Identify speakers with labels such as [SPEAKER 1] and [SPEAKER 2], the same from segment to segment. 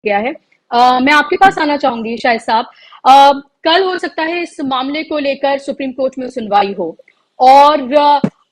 [SPEAKER 1] गया है। मैं आपके पास आना चाहूंगी शाहिद साहब। कल हो सकता है इस मामले को लेकर सुप्रीम कोर्ट में सुनवाई हो, और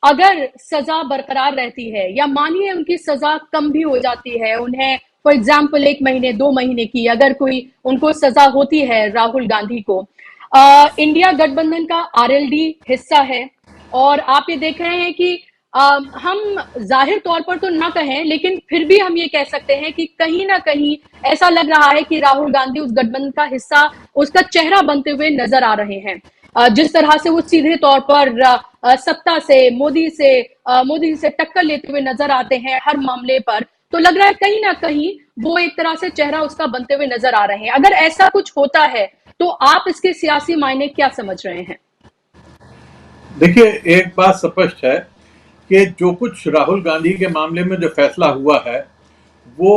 [SPEAKER 1] अगर सजा बरकरार रहती है या मानिए उनकी सजा कम भी हो जाती है, उन्हें फॉर एग्जाम्पल 1 महीने 2 महीने की अगर कोई उनको सजा होती है राहुल गांधी को, इंडिया गठबंधन का आरएलडी हिस्सा है, और आप ये देख रहे हैं कि हम जाहिर तौर पर तो ना कहें, लेकिन फिर भी हम ये कह सकते हैं कि कहीं ना कहीं ऐसा लग रहा है कि राहुल गांधी उस गठबंधन का हिस्सा, उसका चेहरा बनते हुए नजर आ रहे हैं। जिस तरह से वो सीधे तौर पर सत्ता से मोदी से टक्कर लेते हुए नजर आते हैं हर मामले पर, तो लग रहा है कहीं ना कहीं वो एक तरह से चेहरा उसका बनते हुए नजर आ रहे हैं। अगर ऐसा कुछ होता है तो आप इसके सियासी मायने क्या समझ रहे हैं?
[SPEAKER 2] देखिए, एक बात स्पष्ट है कि जो कुछ राहुल गांधी के मामले में जो फैसला हुआ है वो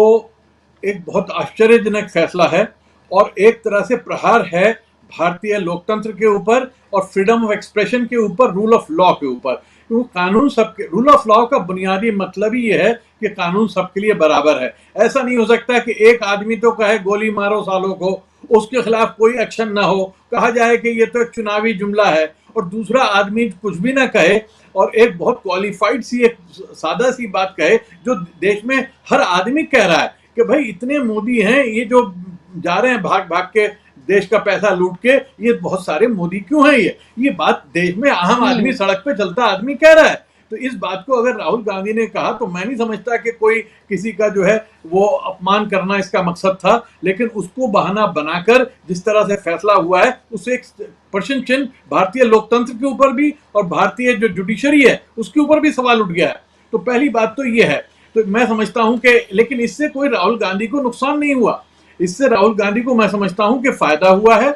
[SPEAKER 2] एक बहुत आश्चर्यजनक फैसला है और एक तरह से प्रहार है भारतीय लोकतंत्र के ऊपर और फ्रीडम ऑफ एक्सप्रेशन के ऊपर, रूल ऑफ लॉ के ऊपर। क्योंकि कानून सबके, रूल ऑफ लॉ का बुनियादी मतलब ही यह है कि कानून सबके लिए बराबर है। ऐसा नहीं हो सकता कि एक आदमी तो कहे गोली मारो सालों को, उसके खिलाफ कोई एक्शन ना हो, कहा जाए कि ये तो एक चुनावी जुमला है, और दूसरा आदमी कुछ भी ना कहे और एक बहुत क्वालिफाइड सी, एक सादा सी बात कहे जो देश में हर आदमी कह रहा है कि भाई इतने मोदी हैं, ये जो जा रहे हैं भाग भाग के देश का पैसा लूट के, ये बहुत सारे मोदी क्यों हैं? ये बात देश में आम आदमी, सड़क पे चलता आदमी कह रहा है। तो इस बात को अगर राहुल गांधी ने कहा तो मैं नहीं समझता कि कोई किसी का जो है वो अपमान करना इसका मकसद था, लेकिन उसको बहाना बनाकर जिस तरह से फैसला हुआ है उससे एक प्रश्न चिन्ह भारतीय लोकतंत्र के ऊपर भी और भारतीय जो जुडिशरी है उसके ऊपर भी सवाल उठ गया है। तो पहली बात तो ये है। तो मैं समझता हूं कि, लेकिन इससे कोई राहुल गांधी को नुकसान नहीं हुआ, इससे राहुल गांधी को मैं समझता हूं कि फायदा हुआ है।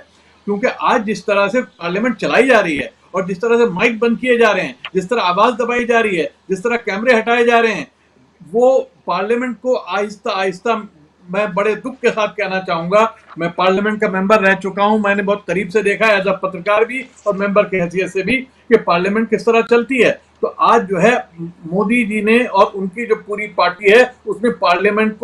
[SPEAKER 2] क्योंकि आज जिस तरह से पार्लियामेंट चलाई जा रही है और जिस तरह से माइक बंद किए जा रहे हैं, जिस तरह आवाज दबाई जा रही है, जिस तरह कैमरे हटाए जा रहे हैं, वो पार्लियामेंट को आहिस्ता आहिस्ता, मैं बड़े दुख के साथ कहना चाहूंगा, मैं पार्लियामेंट का मेंबर रह चुका हूं, मैंने बहुत करीब से देखा है एज अ पत्रकार भी और मेंबर की हैसियत से भी कि पार्लियामेंट किस तरह चलती है। तो आज जो है मोदी जी ने और उनकी जो पूरी पार्टी है उसने पार्लियामेंट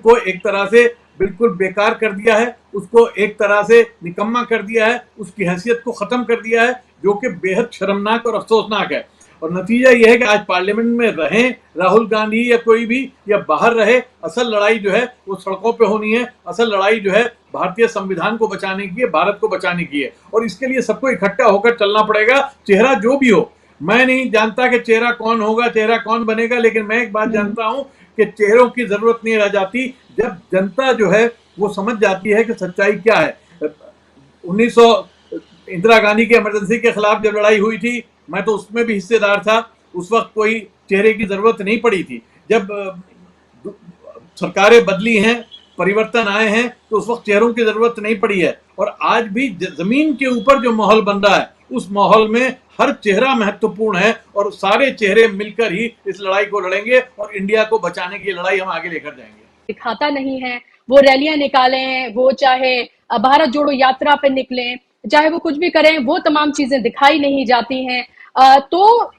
[SPEAKER 2] को एक तरह से बिल्कुल बेकार कर दिया है, उसको एक तरह से निकम्मा कर दिया है, उसकी हैसियत को खत्म कर दिया है, जो कि बेहद शर्मनाक और अफसोसनाक है। और नतीजा यह है कि आज पार्लियामेंट में रहें राहुल गांधी या कोई भी, या बाहर रहे, असल लड़ाई जो है वो सड़कों पे होनी है। असल लड़ाई जो है भारतीय संविधान को बचाने की है, भारत को बचाने की है, और इसके लिए सबको इकट्ठा होकर चलना पड़ेगा, चेहरा जो भी हो। मैं नहीं जानता कि चेहरा कौन होगा, चेहरा कौन बनेगा, लेकिन मैं एक बात जानता हूं कि चेहरों की जरूरत नहीं रह जाती जब जनता जो है वो समझ जाती है कि सच्चाई क्या है। 1900 इंदिरा गांधी के इमरजेंसी के खिलाफ जब लड़ाई हुई थी, मैं तो उसमें भी हिस्सेदार था। उस वक्त कोई चेहरे की जरूरत नहीं पड़ी थी। जब सरकारें बदली हैं, परिवर्तन आए हैं, तो उस वक्त चेहरों की जरूरत नहीं पड़ी है। और आज भी जमीन के ऊपर जो माहौल बन रहा है उस माहौल में हर चेहरा महत्वपूर्ण है, और सारे चेहरे मिलकर ही इस लड़ाई को लड़ेंगे और इंडिया को बचाने की लड़ाई हम आगे लेकर जाएंगे।
[SPEAKER 1] दिखाता नहीं है, वो रैलियां निकालें, वो चाहे भारत जोड़ो यात्रा पे निकलें, चाहे वो कुछ भी करें, वो तमाम चीजें दिखाई नहीं जाती हैं। तो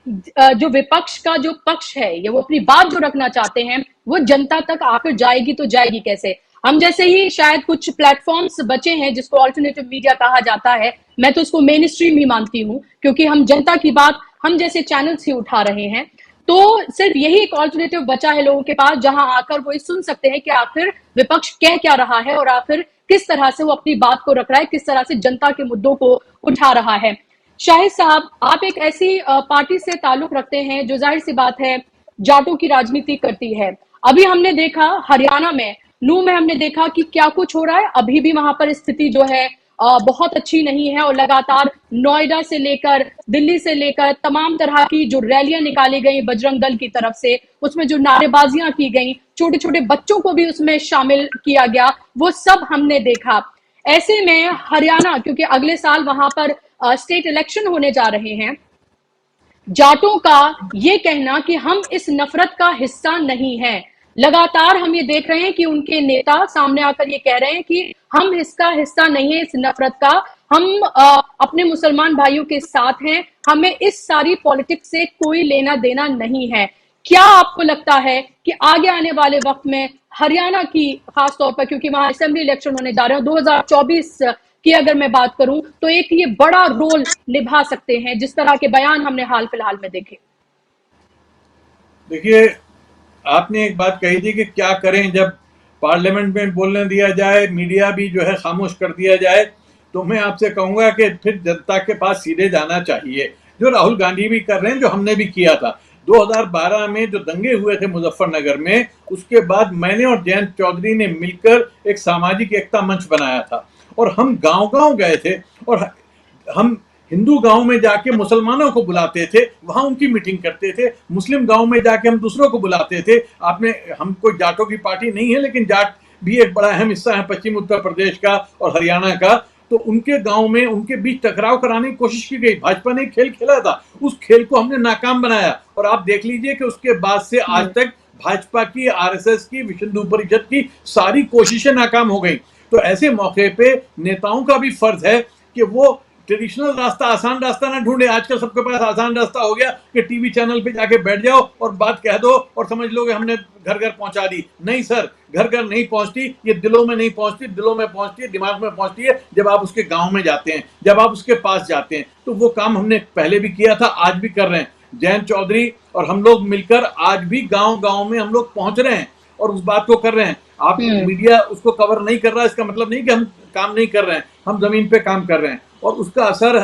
[SPEAKER 1] जो विपक्ष का जो पक्ष है या वो अपनी बात जो रखना चाहते हैं वो जनता तक आकर जाएगी तो जाएगी कैसे? हम जैसे ही शायद कुछ प्लेटफॉर्म्स बचे हैं जिसको ऑल्टरनेटिव मीडिया कहा जाता है, मैं तो उसको मेन स्ट्रीम ही मानती हूँ, क्योंकि हम जनता की बात हम जैसे चैनल्स ही उठा रहे हैं। तो सिर्फ यही एक ऑल्टरनेटिव बचा है लोगों के पास जहां आकर वो सुन सकते हैं कि आखिर विपक्ष कह क्या रहा है और आखिर किस तरह से वो अपनी बात को रख रहा है, किस तरह से जनता के मुद्दों को उठा रहा है। शाहिद साहब, आप एक ऐसी पार्टी से ताल्लुक रखते हैं जो जाहिर सी बात है जाटों की राजनीति करती है। अभी हमने देखा हरियाणा में, नूह में हमने देखा कि क्या कुछ हो रहा है। अभी भी वहां पर स्थिति जो है बहुत अच्छी नहीं है, और लगातार नोएडा से लेकर दिल्ली से लेकर तमाम तरह की जो रैलियां निकाली गई बजरंग दल की तरफ से, उसमें जो नारेबाजियां की गई, छोटे छोटे बच्चों को भी उसमें शामिल किया गया, वो सब हमने देखा। ऐसे में हरियाणा, क्योंकि अगले साल वहां पर स्टेट इलेक्शन होने जा रहे हैं, जाटों का ये कहना कि हम इस नफरत का हिस्सा नहीं हैं, लगातार हम ये देख रहे हैं कि उनके नेता सामने आकर ये कह रहे हैं कि हम इसका हिस्सा नहीं है, इस नफरत का। हम अपने मुसलमान भाइयों के साथ हैं, हमें इस सारी पॉलिटिक्स से कोई लेना देना नहीं है। क्या आपको लगता है कि आगे आने वाले वक्त में हरियाणा की खास तौर पर, क्योंकि वहां असेंबली इलेक्शन होने जा रहे हैं 2024 की अगर मैं बात करूं, तो एक ये बड़ा रोल निभा सकते हैं जिस तरह के बयान हमने हाल फिलहाल में देखे?
[SPEAKER 2] देखिए, आपने एक बात कही थी कि क्या करें जब पार्लियामेंट में बोलने दिया जाए, मीडिया भी जो है खामोश कर दिया जाए। तो मैं आपसे कहूंगा कि फिर जनता के पास सीधे जाना चाहिए, जो राहुल गांधी भी कर रहे हैं, जो हमने भी किया था 2012 में जो दंगे हुए थे मुजफ्फरनगर में। उसके बाद मैंने और जयंत चौधरी ने मिलकर एक सामाजिक एकता मंच बनाया था और हम गांव गांव गए थे और हम हिंदू गांव में जाके मुसलमानों को बुलाते थे, वहां उनकी मीटिंग करते थे। मुस्लिम गांव में जाके हम दूसरों को बुलाते थे। आपने, हम कोई जाटों की पार्टी नहीं है, लेकिन जाट भी एक बड़ा अहम हिस्सा है पश्चिम उत्तर प्रदेश का और हरियाणा का। तो उनके गांव में उनके बीच टकराव कराने की कोशिश की गई। भाजपा ने खेल खेला था, उस खेल को हमने नाकाम बनाया और आप देख लीजिए कि उसके बाद से आज तक भाजपा की, आरएसएस की, विश्व हिंदू परिषद की सारी कोशिशें नाकाम हो गई। तो ऐसे मौके पे नेताओं का भी फर्ज है कि वो ट्रेडिशनल रास्ता, आसान रास्ता ना ढूंढे। आजकल सबके पास आसान रास्ता हो गया कि टीवी चैनल पे जाके बैठ जाओ और बात कह दो और समझ लो कि हमने घर घर पहुंचा दी। नहीं सर, घर घर नहीं पहुंचती, ये दिलों में नहीं पहुंचती, दिलों में पहुंचती है, दिमाग में पहुंचती है जब आप उसके गांव में जाते हैं, जब आप उसके पास जाते हैं। तो वो काम हमने पहले भी किया था, आज भी कर रहे हैं। जयंत चौधरी और हम लोग मिलकर आज भी गांव गांव में हम लोग पहुंच रहे हैं और उस बात को कर रहे हैं। आप मीडिया उसको कवर नहीं कर रहा, इसका मतलब नहीं कि हम काम नहीं कर रहे हैं, हम जमीन पे काम कर रहे हैं और उसका असर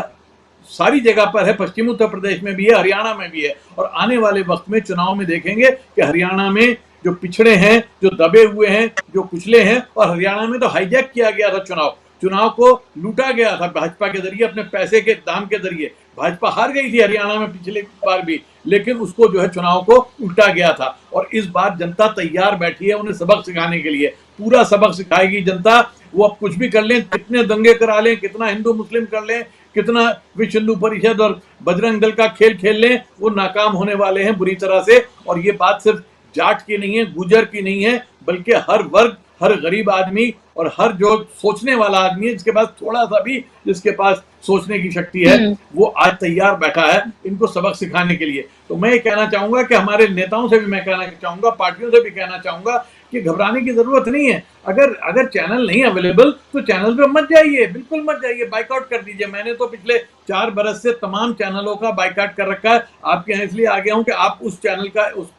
[SPEAKER 2] सारी जगह पर है। पश्चिम उत्तर प्रदेश में भी है, हरियाणा में भी है और आने वाले वक्त में चुनाव में देखेंगे कि हरियाणा में जो पिछड़े हैं, जो दबे हुए हैं, जो कुचले हैं, और हरियाणा में तो हाईजैक किया गया था चुनाव को लूटा गया था भाजपा के जरिए, अपने पैसे के दाम के जरिए। भाजपा हार गई थी हरियाणा में पिछले बार भी, लेकिन उसको जो है चुनाव को उल्टा गया था। और इस बार जनता तैयार बैठी है उन्हें सबक सिखाने के लिए, पूरा सबक सिखाएगी जनता। वो अब कुछ भी कर लें, कितने दंगे करा लें, कितना हिंदू मुस्लिम कर लें, कितना विश्व हिंदू परिषद और बजरंग दल का खेल खेल लें, वो नाकाम होने वाले हैं बुरी तरह से। और ये बात सिर्फ जाट की नहीं है, गुजर की नहीं है, बल्कि हर वर्ग, हर गरीब आदमी और हर जो सोचने वाला आदमी है, जिसके पास थोड़ा सा भी, जिसके पास सोचने की शक्ति है, वो आज तैयार बैठा है इनको सबक सिखाने के लिए। तो मैं ये कहना चाहूंगा कि हमारे नेताओं से भी मैं कहना चाहूंगा, पार्टियों से भी कहना चाहूंगा कि घबराने की जरूरत नहीं है। अगर चैनल नहीं अवेलेबल तो चैनल पे मत जाइए, बिल्कुल मत जाइए, बाइकआउट कर दीजिए। मैंने तो पिछले 4 बरस से तमाम चैनलों का बाइकआउट कर रखा है। आपके यहाँ इसलिए आ गया हूं कि आप उस चैनल का, उस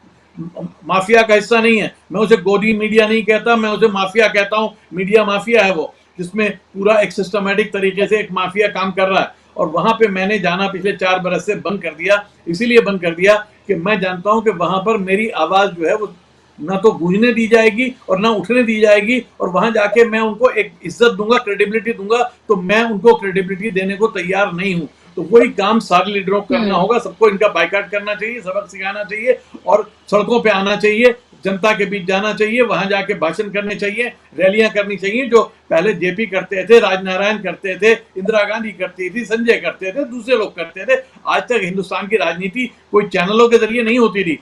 [SPEAKER 2] माफिया का हिस्सा नहीं है। मैं उसे गोदी मीडिया नहीं कहता, मैं उसे माफिया कहता हूं। मीडिया माफिया है वो, जिसमें पूरा एक सिस्टमेटिक तरीके से एक माफिया काम कर रहा है। और वहां पे मैंने जाना पिछले 4 बरस से बंद कर दिया, इसीलिए बंद कर दिया कि मैं जानता हूं कि वहां पर मेरी आवाज जो है वो ना तो गूंजने दी जाएगी और ना उठने दी जाएगी। और वहां जाके मैं उनको एक इज्जत दूंगा, क्रेडिबिलिटी दूंगा, तो मैं उनको क्रेडिबिलिटी देने को तैयार नहीं हूं। तो वही काम सारे लीडरों को करना होगा। सबको इनका बाइकआउट करना चाहिए, सबक सिखाना चाहिए और सड़कों पे आना चाहिए, जनता के बीच जाना चाहिए, वहां जाके भाषण करने चाहिए, रैलियां करनी चाहिए, जो पहले जेपी करते थे, राजनारायण करते थे, इंदिरा गांधी करती थी, संजय करते थे, दूसरे लोग करते थे। आज तक हिंदुस्तान की राजनीति कोई चैनलों के जरिए नहीं होती थी,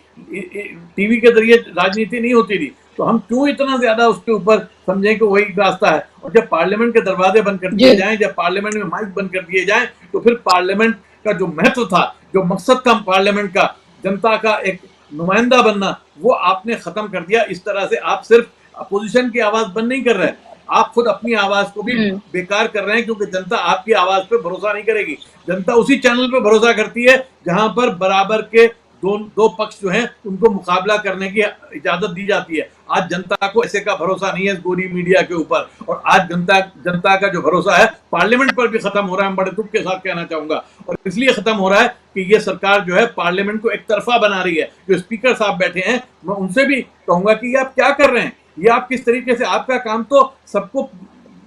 [SPEAKER 2] टीवी के जरिए राजनीति नहीं होती थी। तो हम क्यों इतना ज्यादा उसके ऊपर समझें कि वही रास्ता है। और जब पार्लियामेंट के दरवाजे बंद कर दिए जाएं, जब पार्लियामेंट में माइक बंद कर दिए जाएं, तो फिर पार्लियामेंट का जो महत्व था, जो मकसद था पार्लियामेंट का, जनता का एक नुमाइंदा बनना, वो आपने खत्म कर दिया। इस तरह से आप सिर्फ अपोजिशन की आवाज बंद नहीं कर रहे, आप खुद अपनी आवाज को भी बेकार कर रहे हैं, क्योंकि जनता आपकी आवाज पे भरोसा नहीं करेगी। जनता उसी चैनल पे भरोसा करती है जहां पर बराबर के दो पक्ष जो हैं उनको मुकाबला करने की इजाजत दी जाती है। आज जनता को ऐसे का भरोसा नहीं है इस गोरी मीडिया के ऊपर, और आज जनता का जो भरोसा है पार्लियामेंट पर भी खत्म हो रहा है। बड़े दुख के साथ कहना चाहूंगा, और इसलिए खत्म हो रहा है कि ये सरकार जो है पार्लियामेंट को एक तरफा बना रही है। जो स्पीकर साहब बैठे हैं, मैं उनसे भी कहूंगा कि ये आप क्या कर रहे हैं, ये आप किस तरीके से, आपका काम तो सबको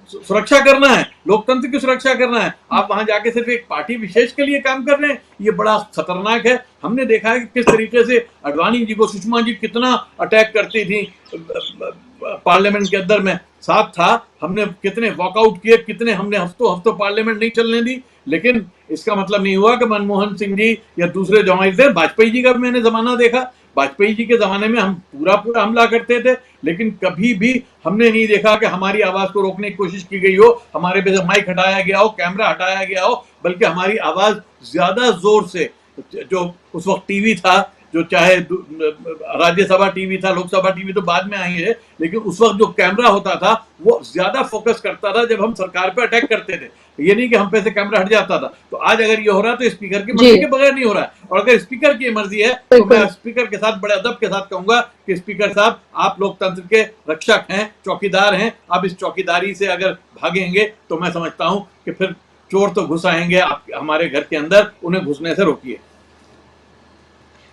[SPEAKER 2] सुरक्षा करना है, लोकतंत्र की सुरक्षा करना है। आप वहां जाके सिर्फ एक पार्टी विशेष के लिए काम कर रहे हैं, ये बड़ा खतरनाक है। हमने देखा है कि किस तरीके से अडवाणी जी को सुषमा जी कितना अटैक करती थी पार्लियामेंट के अंदर में, साथ था। हमने कितने वॉकआउट किए, कितने हमने हफ्तों पार्लियामेंट नहीं चलने दी। लेकिन इसका मतलब नहीं हुआ कि मनमोहन सिंह जी या दूसरे जमाने थे, वाजपेयी जी का मैंने जमाना देखा, वाजपेयी जी के जमाने में हम पूरा हमला करते थे, लेकिन कभी भी हमने नहीं देखा कि हमारी आवाज को रोकने की कोशिश की गई हो, हमारे पे माइक हटाया गया हो, कैमरा हटाया गया हो, बल्कि हमारी आवाज ज्यादा जोर से, जो उस वक्त टीवी था, जो चाहे राज्यसभा टीवी था, लोकसभा टीवी तो बाद में आई है, लेकिन उस वक्त जो कैमरा होता था वो ज्यादा फोकस करता था जब हम सरकार पे अटैक करते थे। ये नहीं कि हम पे से कैमरा हट जाता था। तो आज अगर ये हो रहा है तो स्पीकर की मर्जी के बगैर नहीं हो रहा है। और अगर स्पीकर की मर्जी है तो मैं स्पीकर के साथ बड़े अदब के साथ कहूंगा कि स्पीकर साहब, आप लोकतंत्र के रक्षक हैं, चौकीदार हैं। आप इस चौकीदारी से अगर भागेंगे तो मैं समझता हूं कि फिर चोर तो घुस आएंगे आप हमारे घर के अंदर, उन्हें घुसने से रोकिए।